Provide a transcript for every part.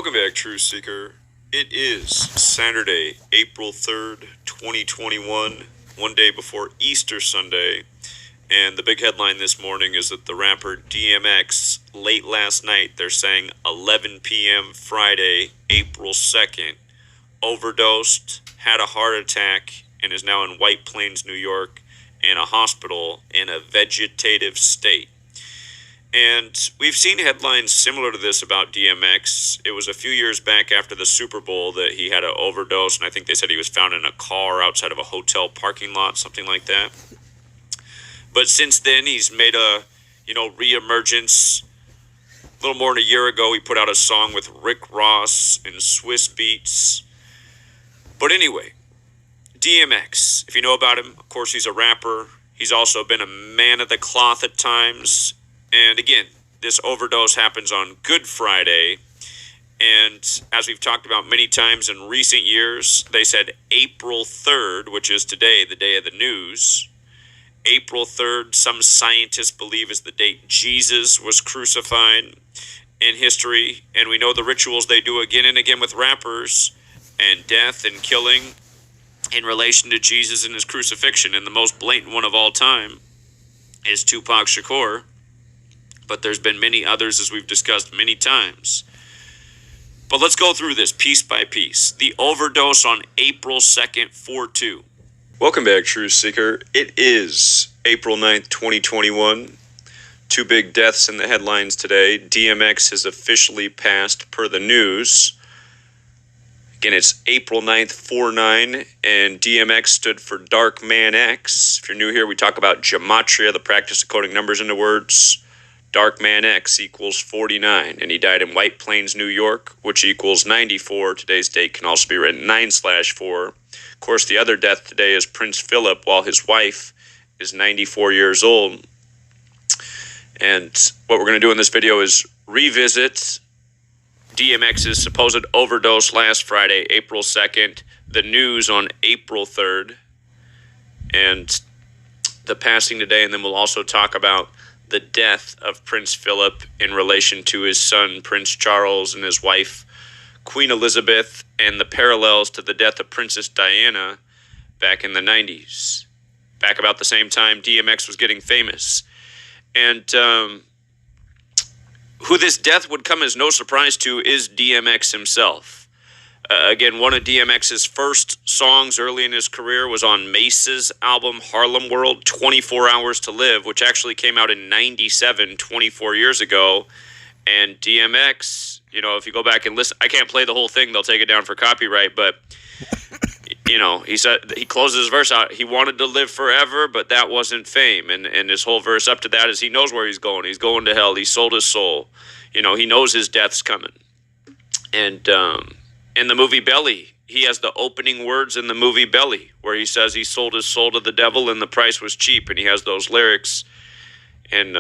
Welcome back, Truth Seeker. It is Saturday, April 3rd, 2021, one day before Easter Sunday. And the big headline this morning is that the rapper DMX, late last night, they're saying 11 p.m. Friday, April 2nd, overdosed, had a heart attack, and is now in White Plains, New York, in a hospital in a vegetative state. And we've seen headlines similar to this about DMX. It was a few years back after the Super Bowl that he had an overdose, and I think they said he was found in a car outside of a hotel parking lot, something like that. But since then, he's made a, reemergence. A little more than a year ago, he put out a song with Rick Ross and Swiss Beats. But anyway, DMX, if you know about him, of course he's a rapper. He's also been a man of the cloth at times. And again, this overdose happens on Good Friday. And as we've talked about many times in recent years, they said April 3rd, which is today, the day of the news. April 3rd, some scientists believe, is the date Jesus was crucified in history. And we know the rituals they do again and again with rappers and death and killing in relation to Jesus and his crucifixion. And the most blatant one of all time is Tupac Shakur. But there's been many others, as we've discussed many times. But let's go through this piece by piece. The overdose on April 2nd, 4-2. Welcome back, Truth Seeker. It is April 9th, 2021. Two big deaths in the headlines today. DMX has officially passed per the news. Again, it's April 9th, 4-9, and DMX stood for Dark Man X. If you're new here, we talk about gematria, the practice of coding numbers into words. Dark Man X equals 49, and he died in White Plains, New York, which equals 94. Today's date can also be written 9/4. Of course, the other death today is Prince Philip, while his wife is 94 years old. And what we're going to do in this video is revisit DMX's supposed overdose last Friday, April 2nd, the news on April 3rd, and the passing today, and then we'll also talk about the death of Prince Philip in relation to his son, Prince Charles, and his wife, Queen Elizabeth, and the parallels to the death of Princess Diana back in the 90s. Back about the same time DMX was getting famous. And who this death would come as no surprise to is DMX himself. Again, one of DMX's first songs early in his career was on Mace's album Harlem World, 24 Hours to Live, which actually came out in 97, 24 years ago. And DMX, if you go back and listen, I can't play the whole thing, they'll take it down for copyright, but, he said, he closes his verse out, he wanted to live forever, but that wasn't fame. And his whole verse up to that is he knows where he's going. He's going to hell. He sold his soul. He knows his death's coming. And, in the movie Belly, he has the opening words in the movie Belly, where he says he sold his soul to the devil and the price was cheap, and he has those lyrics in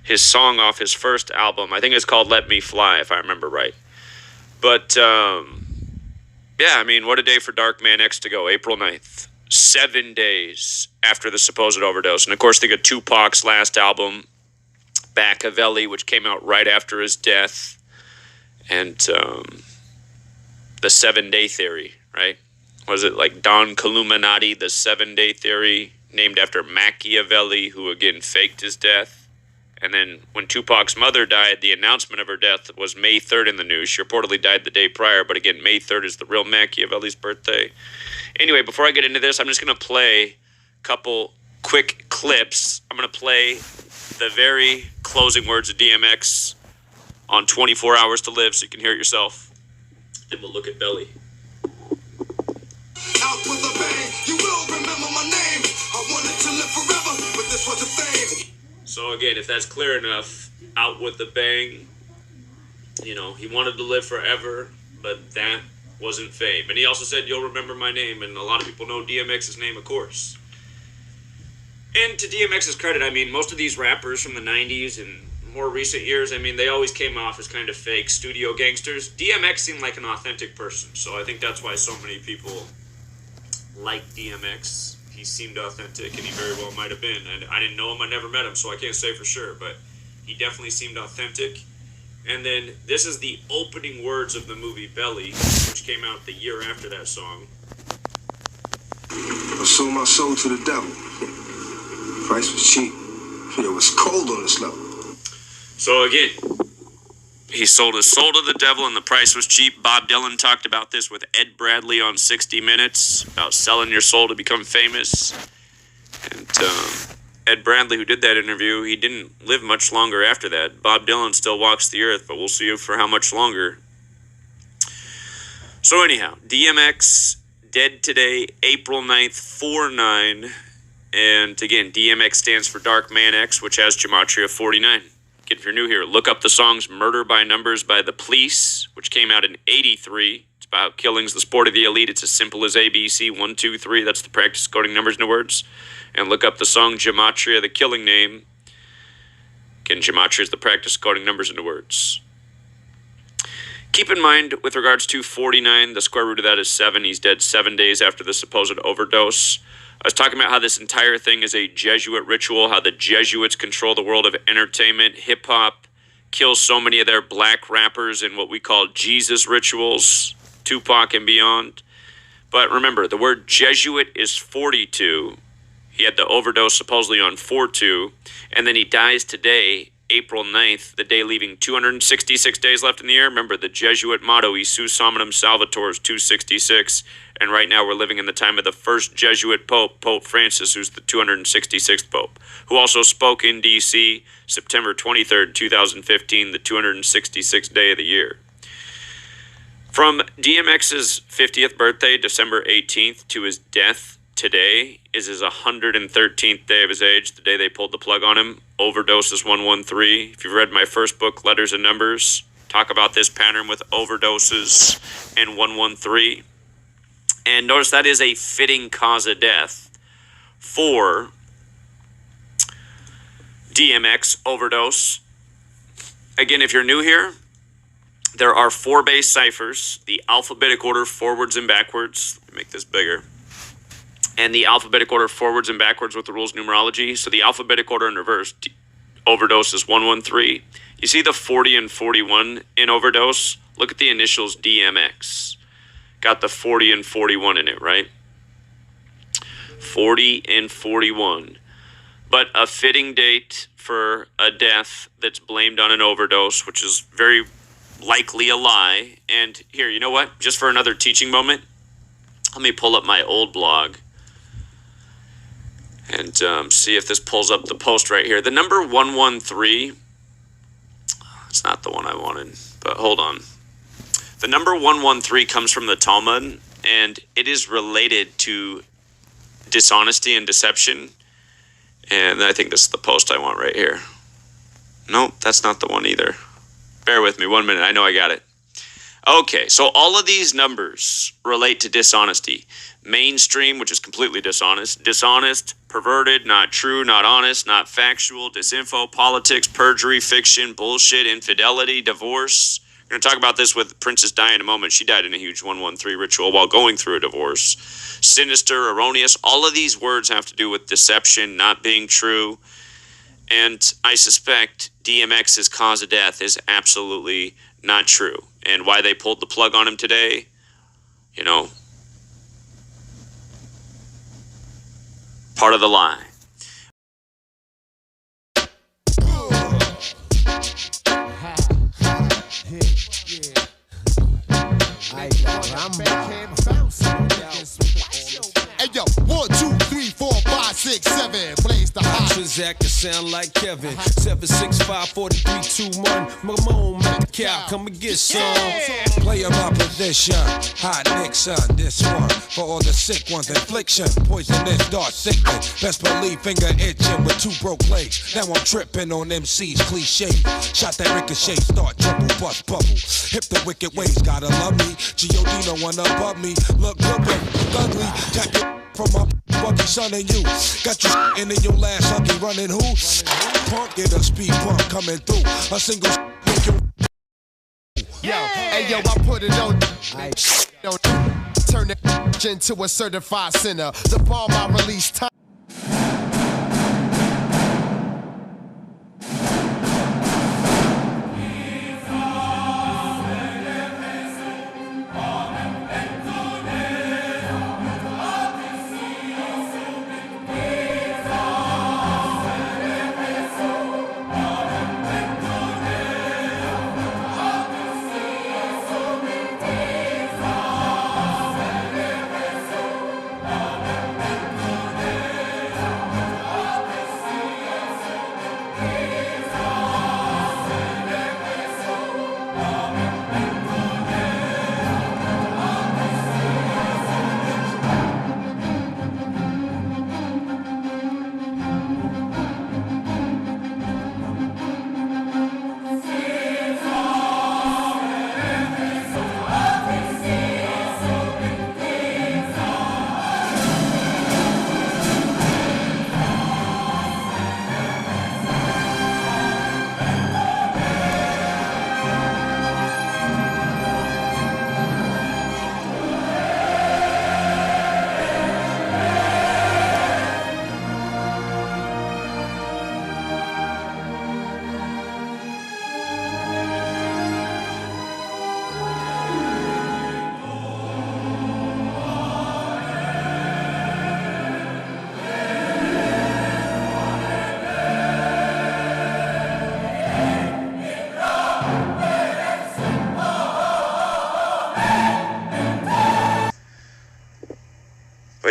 his song off his first album. I think it's called Let Me Fly, if I remember right. But, what a day for Dark Man X to go, April 9th, 7 days after the supposed overdose. And, of course, think of Tupac's last album, Machiavelli, which came out right after his death. And the 7-day theory, right? Was it like Don Columinati, the 7-day theory, named after Machiavelli, who again faked his death? And then when Tupac's mother died, the announcement of her death was May 3rd in the news. She reportedly died the day prior, but again, May 3rd is the real Machiavelli's birthday. Anyway, before I get into this, I'm just going to play a couple quick clips. I'm going to play the very closing words of DMX on 24 Hours to Live, so you can hear it yourself. And we'll look at Belly. Out with a bang, you will remember my name. I wanted to live forever, but this was a thing. So again, if that's clear enough, out with a bang. He wanted to live forever, but that wasn't fame. And he also said, you'll remember my name, and a lot of people know DMX's name, of course. And to DMX's credit, most of these rappers from the 90s and more recent years, they always came off as kind of fake studio gangsters. DMX seemed like an authentic person, so I think that's why so many people like DMX. He seemed authentic, and he very well might have been. And I didn't know him, I never met him, so I can't say for sure, but he definitely seemed authentic. And then this is the opening words of the movie Belly, which came out the year after that song. I sold my soul to the devil. Price was cheap. It was cold on this level. So again, he sold his soul to the devil and the price was cheap. Bob Dylan talked about this with Ed Bradley on 60 Minutes, about selling your soul to become famous. And Ed Bradley, who did that interview, he didn't live much longer after that. Bob Dylan still walks the earth, but we'll see for how much longer. So anyhow, DMX, dead today, April 9th, 4-9. And again, DMX stands for Dark Man X, which has gematria 49. Again, if you're new here, look up the songs Murder by Numbers by The Police, which came out in 83. It's about killings, the sport of the elite. It's as simple as ABC, 1, 2, 3. That's the practice coding numbers into words. And look up the song Gematria, the killing name. Again, Gematria is the practice coding numbers into words. Keep in mind, with regards to 49, the square root of that is 7. He's dead 7 days after the supposed overdose. I was talking about how this entire thing is a Jesuit ritual, how the Jesuits control the world of entertainment. Hip-hop kills so many of their black rappers in what we call Jesus rituals, Tupac and beyond. But remember, the word Jesuit is 42. He had the overdose supposedly on 4-2, and then he dies today, April 9th, the day leaving 266 days left in the year. Remember, the Jesuit motto, Isus Hominum Salvator, is 266, and right now we're living in the time of the first Jesuit Pope, Pope Francis, who's the 266th Pope, who also spoke in D.C. September 23rd, 2015, the 266th day of the year. From DMX's 50th birthday, December 18th, to his death today is his 113th day of his age, the day they pulled the plug on him. Overdose is 113. If you've read my first book, Letters and Numbers, talk about this pattern with overdoses and 113. And notice that is a fitting cause of death for DMX, overdose. Again, if you're new here, there are 4 base ciphers, the alphabetic order forwards and backwards. Let me make this bigger. And the alphabetic order forwards and backwards with the rules numerology. So the alphabetic order in reverse, overdose is 113. You see the 40 and 41 in overdose? Look at the initials DMX. Got the 40 and 41 in it, right? 40 and 41. But a fitting date for a death that's blamed on an overdose, which is very likely a lie. And here, you know what? Just for another teaching moment, let me pull up my old blog and see if this pulls up the post right here. The number 113, it's not the one I wanted, but hold on. The number 113 comes from the Talmud, and it is related to dishonesty and deception. And I think this is the post I want right here. Nope, that's not the one either. Bear with me 1 minute. I know I got it. Okay, so all of these numbers relate to dishonesty. Mainstream, which is completely dishonest. Dishonest, perverted, not true, not honest, not factual, disinfo, politics, perjury, fiction, bullshit, infidelity, divorce. We're going to talk about this with Princess Di in a moment. She died in a huge 113 ritual while going through a divorce. Sinister, erroneous, all of these words have to do with deception, not being true. And I suspect DMX's cause of death is absolutely not true. And why they pulled the plug on him today, you know, part of the lie. Hey yo, 1, 2, 3, 4, 5, 6, 7. Blaze the hot. Transact to sound like Kevin. 765 4321. Mamone Metcalf, come and get some. Player my position. Hot Nixon. This one for all the sick ones. Infliction. Poisonous dark sickness. Best believe finger itching with 2 broke legs. Now I'm tripping on MC's cliche. Shot that ricochet. Start trouble. Bust bubble. Hip the wicked ways. Gotta love me. G.O.D. no one above me. Look good but ugly. Tap it from my buggy son and you. Got you in your last huggy running who? Punk get a speed bump coming through. A single make you. Yo, hey yo, I put it on. Turn it into a certified sinner. The bomb I release time.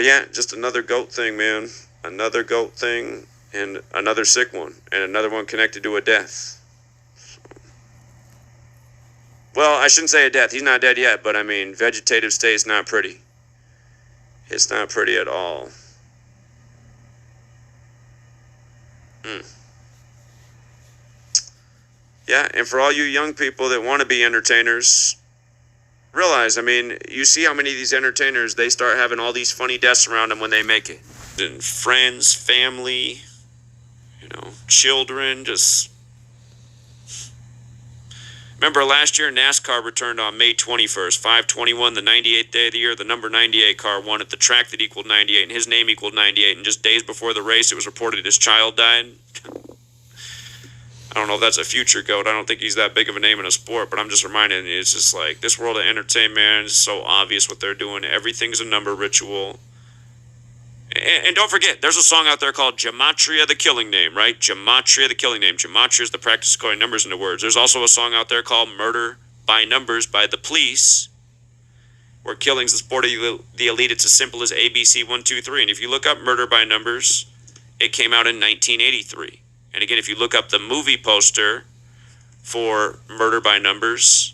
yeah, just another goat thing, man. Another goat thing, and another sick one, and another one connected to a death. Well, I shouldn't say a death. He's not dead yet, but I mean, vegetative state is not pretty. It's not pretty at all. Yeah, and for all you young people that want to be entertainers, realize, I mean, you see how many of these entertainers, they start having all these funny deaths around them when they make it. And friends, family, children, just... Remember last year, NASCAR returned on May 21st, 5/21, the 98th day of the year. The number 98 car won at the track that equaled 98, and his name equaled 98. And just days before the race, it was reported his child died. I don't know if that's a future GOAT. I don't think he's that big of a name in a sport, but I'm just reminding you, it's just like, this world of entertainment is so obvious what they're doing. Everything's a number ritual. And don't forget, there's a song out there called Gematria the Killing Name, right? Gematria the Killing Name. Gematria is the practice of coding numbers into words. There's also a song out there called Murder by Numbers by the Police, where killing's the sport of the elite. It's as simple as ABC 1, 2, 3. And if you look up Murder by Numbers, it came out in 1983. And again, if you look up the movie poster for Murder by Numbers,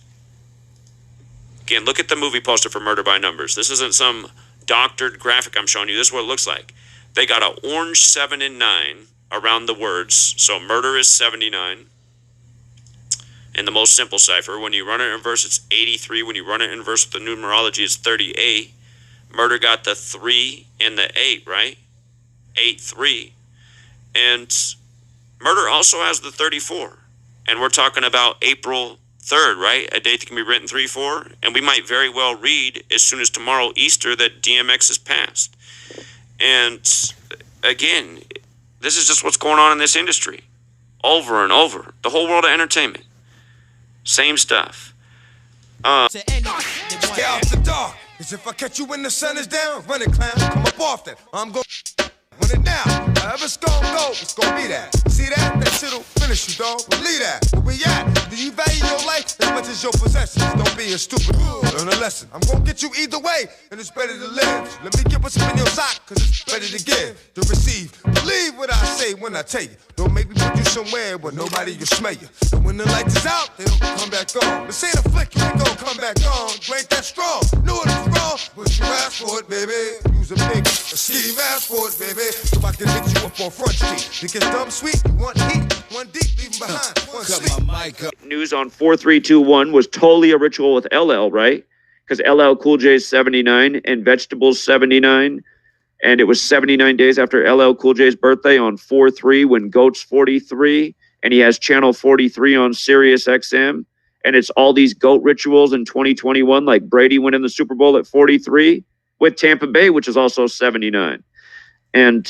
again, look at the movie poster for Murder by Numbers. This isn't some doctored graphic I'm showing you. This is what it looks like. They got an orange 7 and 9 around the words. So murder is 79. In the most simple cipher, when you run it in verse, it's 83. When you run it in verse with the numerology, it's 38. Murder got the 3 and the 8, right? 8, 3. And murder also has the 34. And we're talking about April 3rd, right? A date that can be written 3-4. And we might very well read as soon as tomorrow, Easter, that DMX is passed. And again, this is just what's going on in this industry. Over and over. The whole world of entertainment. Same stuff. Stay out the dark. Cause if I catch you when the sun is down, run it, clown. Come up off that. I'm going run it now. However it's gonna go, it's gonna be that. See that? That shit'll finish you, dog. Believe that. Where we at? Do you value your life as much as your possessions? Don't be a stupid. Learn a lesson. I'm gonna get you either way, and it's better to live. Let me get what's in your sock, cause it's better to give, to receive. Believe what I say when I tell you. Don't make me put you somewhere where nobody can smell you. And when the lights is out, they don't come back on. This ain't a flick, you ain't gonna come back on. You ain't that strong. Knew it was wrong, but you asked for it, baby. Use a big scheme, ask for it, baby. So I can hit you up on Front Street. It gets dumb sweet, you want heat, one deep, leave behind, one sleep. News on 4321 was totally a ritual with LL, right? Because LL Cool J is 79 and Vegetables 79. And it was 79 days after LL Cool J's birthday on 4/3 when GOAT's 43. And he has channel 43 on Sirius XM. And it's all these GOAT rituals in 2021, like Brady winning the Super Bowl at 43 with Tampa Bay, which is also 79. And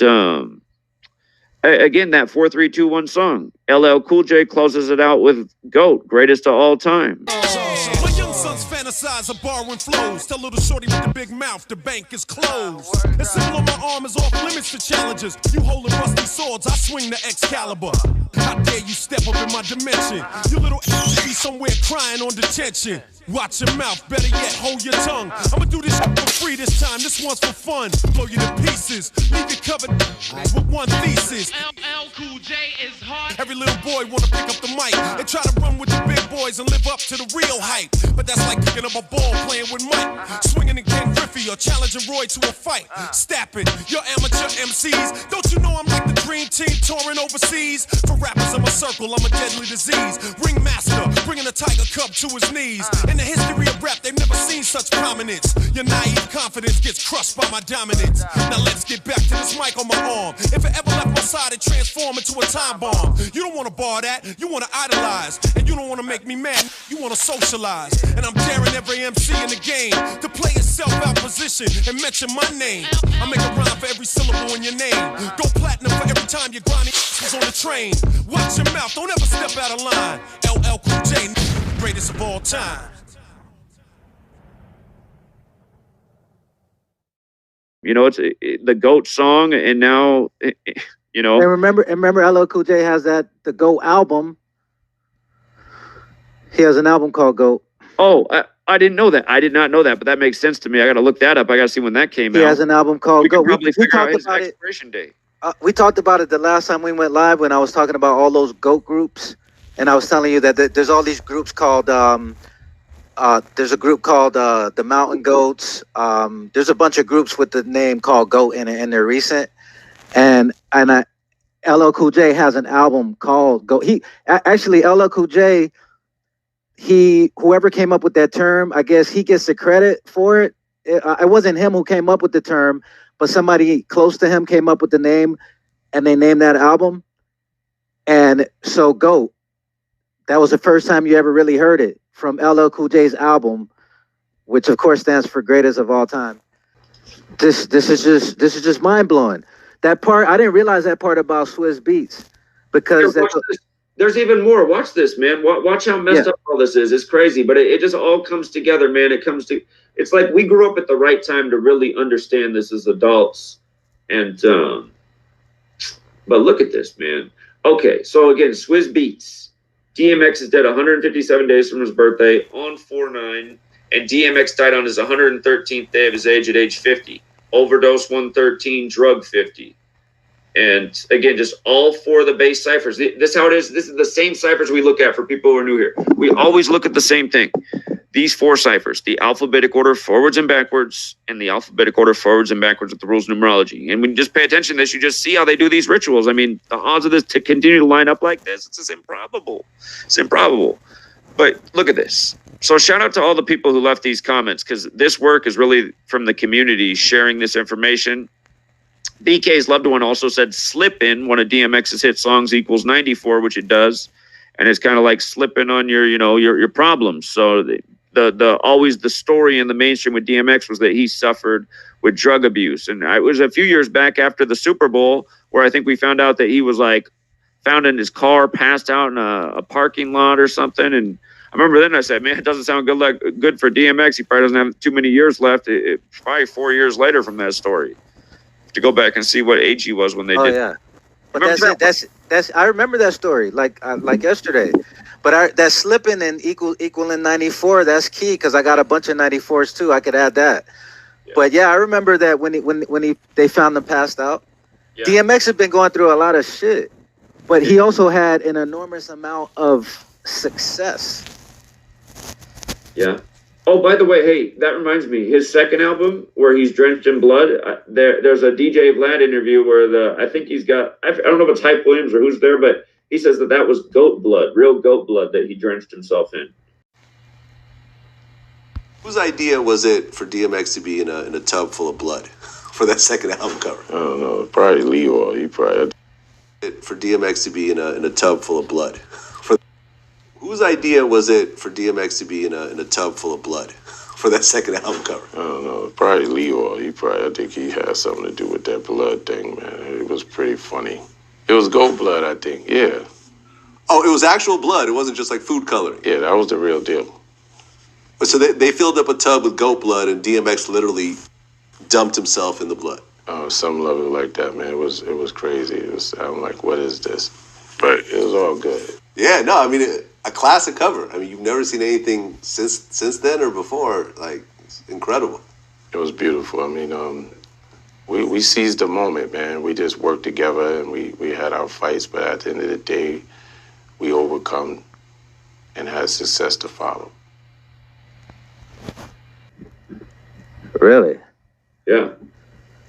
again, that 4-3-2-1 song, LL Cool J closes it out with GOAT, greatest of all time. My young sons fantasize of borrowing flows. Tell little shorty with the big mouth, the bank is closed. The symbol on my arm is off limits to challenges. You holding rusty swords, I swing the Excalibur. How dare you step up in my dimension? You little be somewhere crying on detention. Watch your mouth, better yet, hold your tongue. I'ma do this for free this time, this one's for fun. Blow you to pieces, leave you covered with one thesis. LL Cool J is hard. Every little boy wanna pick up the mic and try to run with the big boys and live up to the real hype. But that's like picking up a ball playing with Mike, swinging in Ken Griffey or challenging Roy to a fight. Stap it, you're amateur MCs. Don't you know I'm like the dream team touring overseas? For rappers in my circle, I'm a deadly disease. Ringmaster, bringing a tiger cub to his knees. In the history of rap, they've never seen such prominence. Your naive confidence gets crushed by my dominance. Now let's get back to this mic on my arm. If it ever left my side, it transformed into a time bomb. You don't want to bar that, you want to idolize. And you don't want to make me mad, you want to socialize. And I'm daring every MC in the game to play itself out position and mention my name. I make a rhyme for every syllable in your name. Go platinum for every time your grinding is on the train. Watch your mouth, don't ever step out of line. LL Cool J, greatest of all time. You know, it's the GOAT song, and now, you know. And remember, LL Cool J has the GOAT album. He has an album called GOAT. Oh, I didn't know that. I did not know that, but that makes sense to me. I got to look that up. I got to see when that came He out. has an album called We Go. could probably We figure out talked his about it. expiration date. We talked about it the last time we went live when I was talking about all those GOAT groups, and I was telling you that there's all these groups called. There's a group called the Mountain Goats. There's a bunch of groups with the name called GOAT in it, and they're recent. And LL Cool J has an album called GOAT. Actually LL Cool J. Whoever came up with that term, I guess he gets the credit for it. It wasn't him who came up with the term, but somebody close to him came up with the name, and they named that album. And so GOAT, that was the first time you ever really heard it from LL Cool J's album, which of course stands for greatest of all time. This is just mind blowing. That part, I didn't realize that part about Swiss Beats, because Here, there's even more. Watch this, man. Watch how messed up all this is. It's crazy, but it just all comes together, man. It's like we grew up at the right time to really understand this as adults. And but look at this, man. Okay, so again, Swiss Beats. DMX is dead 157 days from his birthday on 4/9, and DMX died on his 113th day of his age at age 50. Overdose 113, drug 50. And again, just all four of the base ciphers. This is how it is. This is the same ciphers we look at for people who are new here. We always look at the same thing. These four ciphers, the alphabetic order forwards and backwards, and the alphabetic order forwards and backwards with the rules of numerology. And when you just pay attention to this, you just see how they do these rituals. I mean, the odds of this to continue to line up like this, it's just improbable. It's improbable. But look at this. So shout out to all the people who left these comments, because this work is really from the community sharing this information. BK's loved one also said Slippin', one of DMX's hit songs, equals 94, which it does. And it's kind of like slipping on your problems. So the always the story in the mainstream with DMX was that he suffered with drug abuse. And it was a few years back after the Super Bowl where I think we found out that he was like found in his car, passed out in a parking lot or something. And I remember then I said, man, it doesn't sound good for DMX. He probably doesn't have too many years left. Probably 4 years later from that story. To go back and see what age he was when they did. Oh yeah, but that's I remember that story like yesterday. But that slipping and equaling 94, that's key, because I got a bunch of 94s too. I could add that. Yeah. But yeah, I remember that when they found him passed out. Yeah. DMX had been going through a lot of shit, but he also had an enormous amount of success. Yeah. Oh, by the way, hey, that reminds me. His second album, where he's drenched in blood, there's a DJ Vlad interview where I think he's got, I don't know if it's Hype Williams or who's there, but he says that was goat blood, real goat blood that he drenched himself in. Whose idea was it for DMX to be in a tub full of blood for that second album cover? I don't know. Probably Leo. He probably. For DMX to be in a tub full of blood. Whose idea was it for DMX to be in a tub full of blood for that second album cover? I don't know. Probably Leo. I think he had something to do with that blood thing, man. It was pretty funny. It was goat blood, I think. Yeah. Oh, it was actual blood. It wasn't just like food coloring. Yeah, that was the real deal. So they filled up a tub with goat blood, and DMX literally dumped himself in the blood. Oh, some level like that, man. It was crazy. I'm like, what is this? But it was all good. Yeah, no, I mean, a classic cover. I mean, you've never seen anything since then or before. Like, it's incredible. It was beautiful. I mean, we seized the moment, man. We just worked together and we had our fights, but at the end of the day, we overcome and had success to follow. Really? Yeah.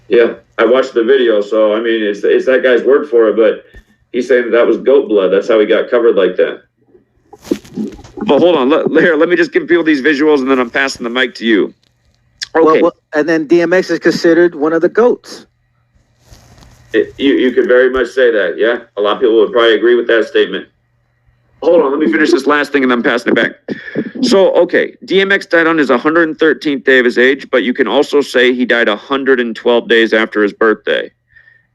Yeah. I watched the video, so I mean, it's that guy's word for it, but he's saying that was goat blood. That's how he got covered like that. But hold on, let me just give people these visuals, and then I'm passing the mic to you. Okay. Well, and then DMX is considered one of the GOATs. You could very much say that, yeah. A lot of people would probably agree with that statement. Hold on, let me finish this last thing, and then I'm passing it back. So, okay, DMX died on his 113th day of his age, but you can also say he died 112 days after his birthday.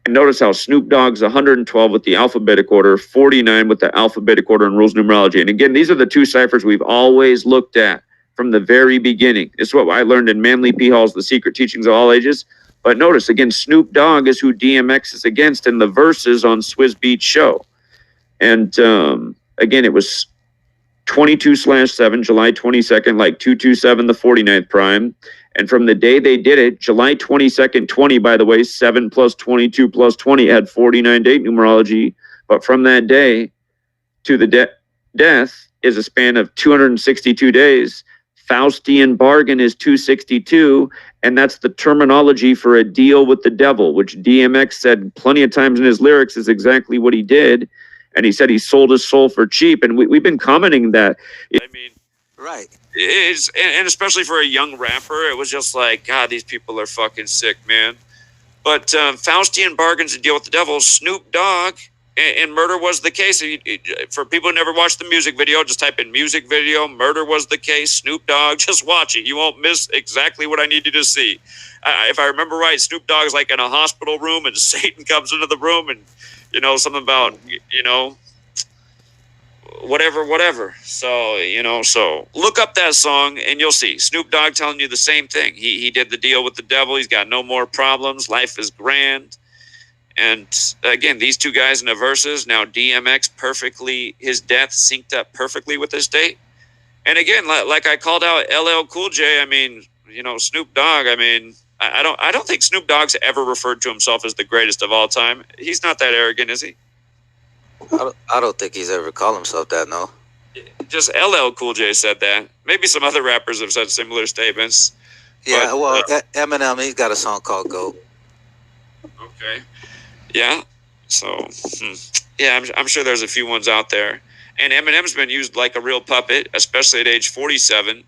And notice how Snoop Dogg's 112 with the alphabetic order, 49 with the alphabetic order and rules numerology. And again, these are the two ciphers we've always looked at from the very beginning. This is what I learned in Manly P. Hall's The Secret Teachings of All Ages. But notice, again, Snoop Dogg is who DMX is against in the verses on Swizz Beatz show. And again, it was 22/7, July 22nd, like 227, the 49th prime. And from the day they did it, July 22nd, 20, by the way, 7 plus 22 plus 20 had 49 date numerology. But from that day to the death is a span of 262 days. Faustian bargain is 262, and that's the terminology for a deal with the devil, which DMX said plenty of times in his lyrics is exactly what he did. And he said he sold his soul for cheap. And we've been commenting that. I mean, Right. it's, and especially for a young rapper, it was just like, God, these people are fucking sick, man. But Faustian bargains a deal with the devil. Snoop Dogg and Murder Was the Case. For people who never watched the music video, just type in music video, Murder Was the Case, Snoop Dogg. Just watch it. You won't miss exactly what I need you to see. If I remember right, Snoop Dogg's like in a hospital room and Satan comes into the room and, you know, something about, you know, whatever. So, you know, so look up that song and you'll see Snoop Dogg telling you the same thing. He did the deal with the devil. He's got no more problems. Life is grand. And again, these two guys in the verses, now DMX perfectly, his death synced up perfectly with this date. And again, like I called out LL Cool J, I mean, you know, Snoop Dogg, I mean, I don't think Snoop Dogg's ever referred to himself as the greatest of all time. He's not that arrogant, is he? I don't think he's ever called himself that, no. Just LL Cool J said that. Maybe some other rappers have said similar statements. Yeah, but, well, Eminem, he's got a song called GOAT. Okay. Yeah. So, yeah, I'm sure there's a few ones out there. And Eminem's been used like a real puppet, especially at age 47.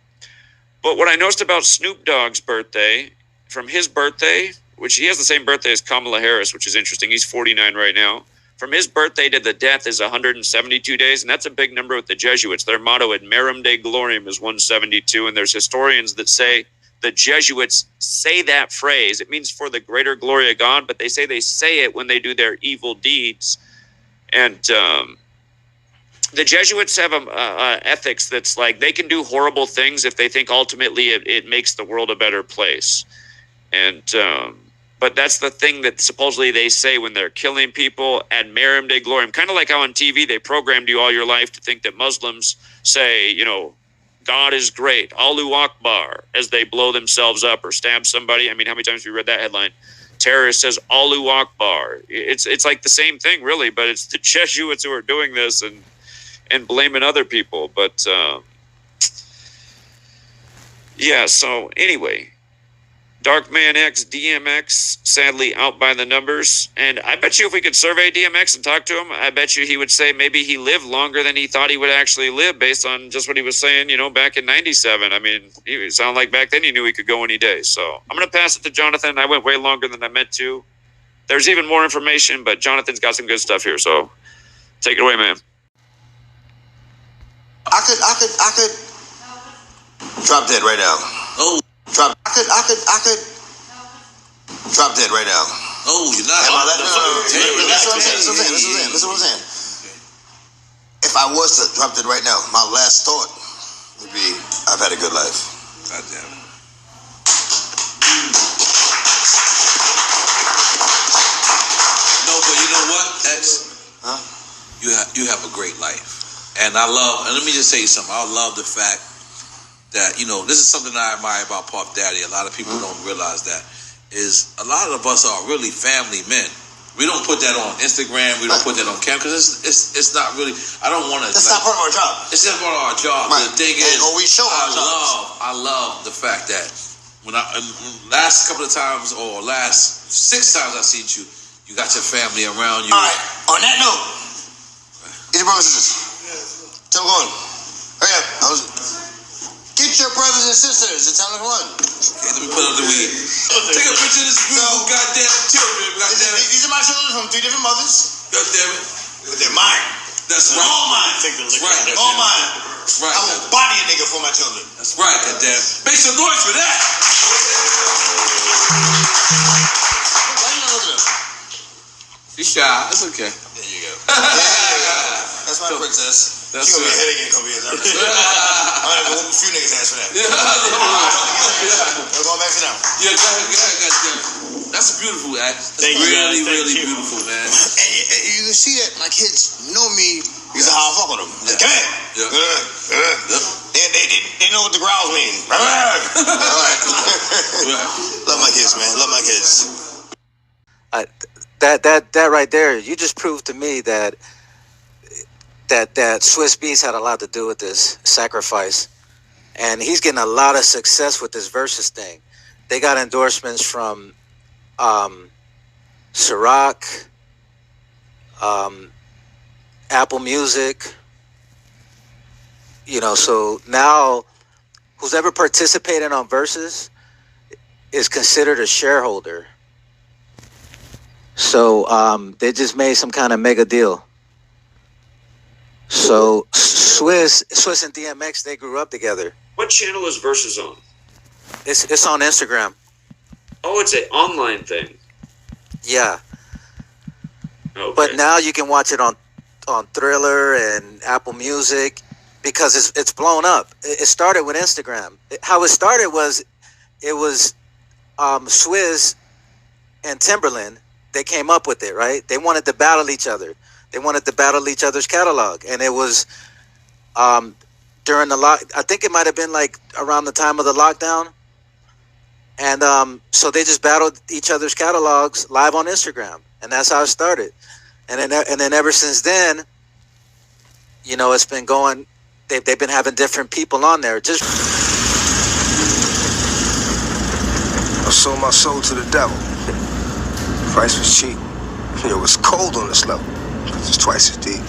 But what I noticed about Snoop Dogg's birthday, from his birthday, which he has the same birthday as Kamala Harris, which is interesting. He's 49 right now. From his birthday to the death is 172 days, and that's a big number with the Jesuits. Their motto at Merum de Gloriam is 172, and there's historians that say the Jesuits say that phrase. It means for the greater glory of God, but they say it when they do their evil deeds. And the Jesuits have a ethics that's like they can do horrible things if they think ultimately it makes the world a better place. And but that's the thing that supposedly they say when they're killing people at Merum de Gloriam. Kind of like how on TV they programmed you all your life to think that Muslims say, you know, God is great, Allahu Akbar, as they blow themselves up or stab somebody. I mean, how many times have you read that headline? Terrorist says Allahu Akbar. It's like the same thing, really, but it's the Jesuits who are doing this and blaming other people. But yeah, so anyway, Darkman X, DMX, sadly out by the numbers. And I bet you if we could survey DMX and talk to him, I bet you he would say maybe he lived longer than he thought he would actually live based on just what he was saying, you know, back in 97. I mean, it sounded like back then he knew he could go any day. So I'm going to pass it to Jonathan. I went way longer than I meant to. There's even more information, but Jonathan's got some good stuff here. So take it away, man. I could drop dead right now. Oh. I could drop dead right now. Oh, you're not. No. Listen what I'm saying. If I was to drop dead right now, my last thought would be, I've had a good life. God damn it. No, but you know what, X? Huh? You have a great life. And I love, and let me just say something. I love the fact that, you know, this is something I admire about Puff Daddy. A lot of people don't realize that. Is a lot of us are really family men. We don't put that on Instagram. We don't put that on camera because it's not really. I don't want to. That's not part of our job. It's not part of our job. Right. The thing is, we show our jobs. I love the fact that when last couple of times or last 6 times I seen you, you got your family around you. All right. On that note, get your brothers and sisters. Tell them on. Hurry up. Get your brothers and sisters and tell them one. Okay, let me put up the weed. Take a picture of this beautiful goddamn children. Goddamn it. These are my children from 3 different mothers. Goddamn it. They're mine. That's right. All mine. That's right. All mine. That's right. I will body a nigga for my children. That's right, goddamn. Make some noise for that. Why you not looking at her? She's shy. That's okay. There you go. That's my princess. That's she gonna be a headache in a couple years. I'm gonna go whoop a few niggas' ass for that. We're going back to them. Yeah, goddamn. That's a beautiful act. That's really beautiful, man. And you can see that my kids know me You said how I fuck with them. Yeah. Come here. Yeah. They know what the growls mean. Love my kids, man. Love my kids. That right there, you just proved to me that Swiss Beats had a lot to do with this sacrifice, and he's getting a lot of success with this versus thing. They got endorsements from Ciroc, Apple Music. You know, so now who's ever participated on versus is considered a shareholder. So they just made some kind of mega deal. So Swiss and DMX, they grew up together. What channel is Versus on? It's on Instagram. Oh, it's an online thing. Yeah. Okay. But now you can watch it on Thriller and Apple Music because it's blown up. It started with Instagram. How it started was it was Swizz and Timberland. They came up with it, right? They wanted to battle each other. They wanted to battle each other's catalog, and it was during the I think it might have been like around the time of the lockdown, and so they just battled each other's catalogs live on Instagram, and that's how it started. And then ever since then, you know, it's been going. They've been having different people on there. Just I sold my soul to the devil. Price was cheap. It was cold on this level. It's twice as deep.